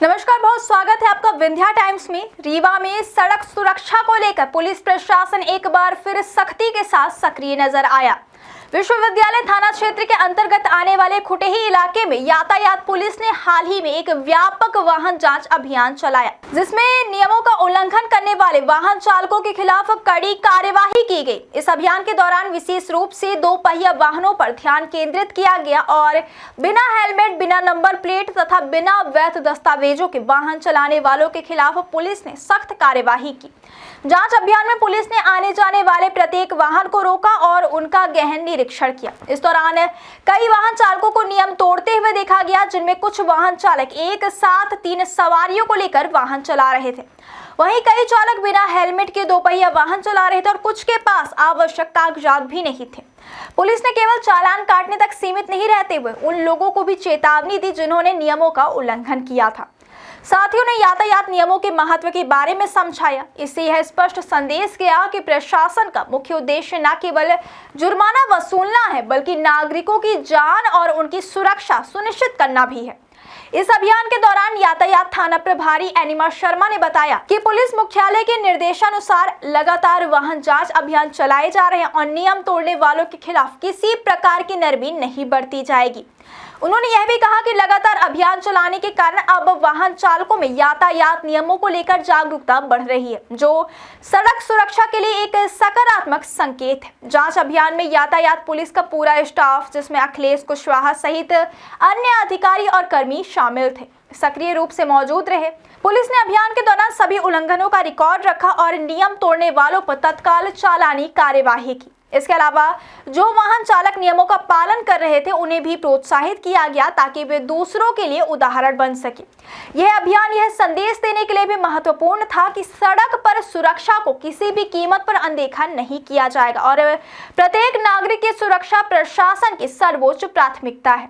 नमस्कार, बहुत स्वागत है आपका विंध्या टाइम्स में। रीवा में सड़क सुरक्षा को लेकर पुलिस प्रशासन एक बार फिर सख्ती के साथ सक्रिय नजर आया। विश्वविद्यालय थाना क्षेत्र के अंतर्गत आने वाले खुटेही इलाके में यातायात पुलिस ने हाल ही में एक व्यापक वाहन जांच अभियान चलाया, जिसमें नियमों का उल्लंघन करने वाले वाहन चालकों के खिलाफ कड़ी कार्यवाही की गई। इस अभियान के दौरान विशेष रूप से 2 पहिया वाहनों पर ध्यान केंद्रित किया गया और बिना हेलमेट, बिना नंबर प्लेट तथा बिना वैध दस्तावेजों के वाहन चलाने वालों के खिलाफ पुलिस ने सख्त कार्यवाही की। जांच अभियान में पुलिस ने आने जाने वाले प्रत्येक वाहन को रोका और उनका गहन निरीक्षण किया। इस दौरान कई वाहन चालकों को नियम तोड़ते हुए देखा गया, जिनमें कुछ वाहन चालक एक साथ 3 सवारियों को लेकर वाहन चला रहे थे। वहीं कई चालक बिना हेलमेट के 2 पहिया वाहन चला रहे थे और कुछ के पास आवश्यक कागजात भी नहीं थे। पुलिस ने केवल चालान काटने तक सीमित नहीं रहते हुए उन लोगों को भी चेतावनी दी जिन्होंने नियमों का उल्लंघन किया था। साथियों ने यातायात नियमों के महत्व के बारे में समझाया। इससे यह स्पष्ट संदेश गया कि प्रशासन का मुख्य उद्देश्य न केवल जुर्माना वसूलना है, बल्कि नागरिकों की जान और उनकी सुरक्षा सुनिश्चित करना भी है। इस अभियान के दौरान यातायात थाना प्रभारी एनिमा शर्मा ने बताया कि पुलिस मुख्यालय के निर्देशानुसार लगातार वाहन जांच अभियान चलाए जा रहे हैं और नियम तोड़ने वालों के खिलाफ किसी प्रकार की नरमी नहीं बरती जाएगी। उन्होंने यह भी कहा कि लगातार अभियान चलाने के कारण अब वाहन चालकों में यातायात नियमों को लेकर जागरूकता बढ़ रही है, जो सड़क सुरक्षा के लिए एक सकारात्मक संकेत है। जांच अभियान में यातायात पुलिस का पूरा स्टाफ, जिसमें अखिलेश कुशवाहा सहित अन्य अधिकारी और कर्मी शामिल थे, सक्रिय रूप से मौजूद रहे। पुलिस ने अभियान के दौरान सभी उल्लंघनों का रिकॉर्ड रखा और नियम तोड़ने वालों पर तत्काल चालानी कार्यवाही की। इसके अलावा जो वाहन चालक नियमों का पालन कर रहे थे उन्हें भी प्रोत्साहित किया गया ताकि वे दूसरों के लिए उदाहरण बन सके। यह अभियान यह संदेश देने के लिए भी महत्वपूर्ण था कि सड़क पर सुरक्षा को किसी भी कीमत पर अनदेखा नहीं किया जाएगा और प्रत्येक नागरिक की सुरक्षा प्रशासन की सर्वोच्च प्राथमिकता है।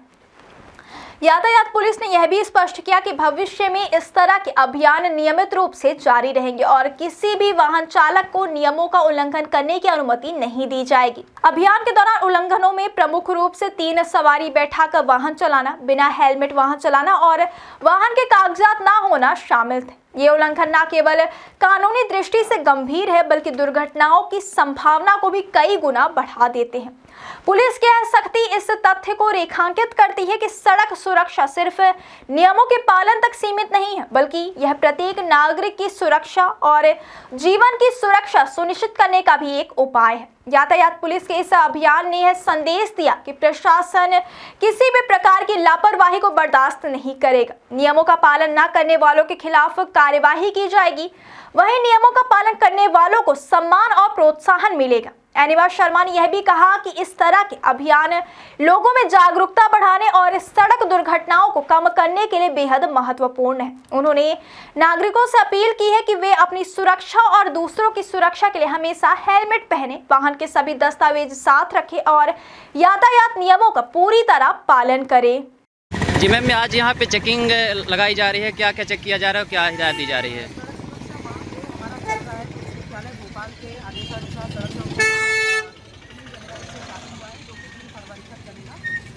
यातायात पुलिस ने यह भी स्पष्ट किया कि भविष्य में इस तरह के अभियान नियमित रूप से जारी रहेंगे और किसी भी वाहन चालक को नियमों का उल्लंघन करने की अनुमति नहीं दी जाएगी। अभियान के दौरान उल्लंघनों में प्रमुख रूप से 3 सवारी बैठाकर वाहन चलाना, बिना हेलमेट वाहन चलाना और वाहन के कागजात ना होना शामिल थे। ये उल्लंघन न केवल कानूनी दृष्टि से गंभीर है, बल्कि दुर्घटनाओं की संभावना को भी कई गुना बढ़ा देते हैं। पुलिस की यह सख्ती इस तथ्य को रेखांकित करती है कि सड़क सुरक्षा सिर्फ नियमों के पालन तक सीमित नहीं है, बल्कि यह प्रत्येक नागरिक की सुरक्षा और जीवन की सुरक्षा सुनिश्चित करने का भी एक उपाय है। यातायात पुलिस के इस अभियान ने यह संदेश दिया कि प्रशासन किसी भी प्रकार की लापरवाही को बर्दाश्त नहीं करेगा। नियमों का पालन न करने वालों के खिलाफ कार्यवाही की जाएगी, वहीं नियमों का पालन करने वालों को सम्मान और प्रोत्साहन मिलेगा। एनिमा शर्मा ने यह भी कहा कि इस तरह के अभियान लोगों में जागरूकता बढ़ाने और सड़क दुर्घटनाओं को कम करने के लिए बेहद महत्वपूर्ण है। उन्होंने नागरिकों से अपील की है कि वे अपनी सुरक्षा और दूसरों की सुरक्षा के लिए हमेशा हेलमेट पहने, वाहन के सभी दस्तावेज साथ रखें और यातायात नियमों का पूरी तरह पालन करें। जी मैम, आज यहाँ पे चेकिंग लगाई जा रही है, क्या क्या चेक किया जा रहा है और क्या हिदायत दी जा रही है?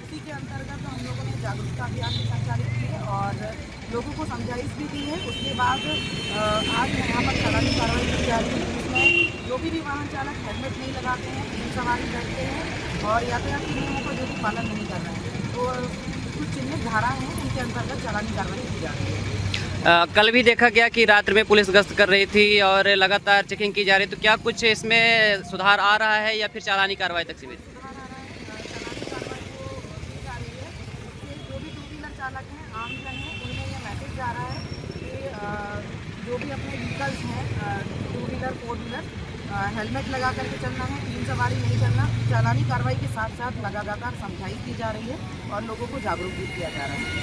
उसी के अंतर्गत हम लोगों ने जागरूकता अभियान भी संचालित की है और लोगों को समझाइश भी दी है। उसके बाद आज यहाँ पर चालानी कार्रवाई की जा रही है, जिसमें जो भी वाहन चालक हेलमेट नहीं लगाते हैं, 3 सवारी बैठते हैं और यातायात के नियमों का जो भी पालन नहीं कर रहे हैं, तो कुछ चिन्हित धारा हैं, उनके अंतर्गत चालानी कार्रवाई की जा रही है। कल भी देखा गया कि रात्रि में पुलिस गश्त कर रही थी और लगातार चेकिंग की जा रही है, तो क्या कुछ इसमें सुधार आ रहा है या फिर चालानी कार्रवाई तक सीमित? जो भी 2 व्हीलर चालक हैं, आमजन हैं, उनमें यह मैसेज जा रहा है कि जो भी अपने व्हीकल्स हैं, 2 व्हीलर 4 व्हीलर, हेलमेट लगा करके चलना है, 3 सवारी नहीं चलना। चालानी कार्रवाई के साथ साथ लगातार समझाइश की जा रही है और लोगों को जागरूक भी किया जा रहा है।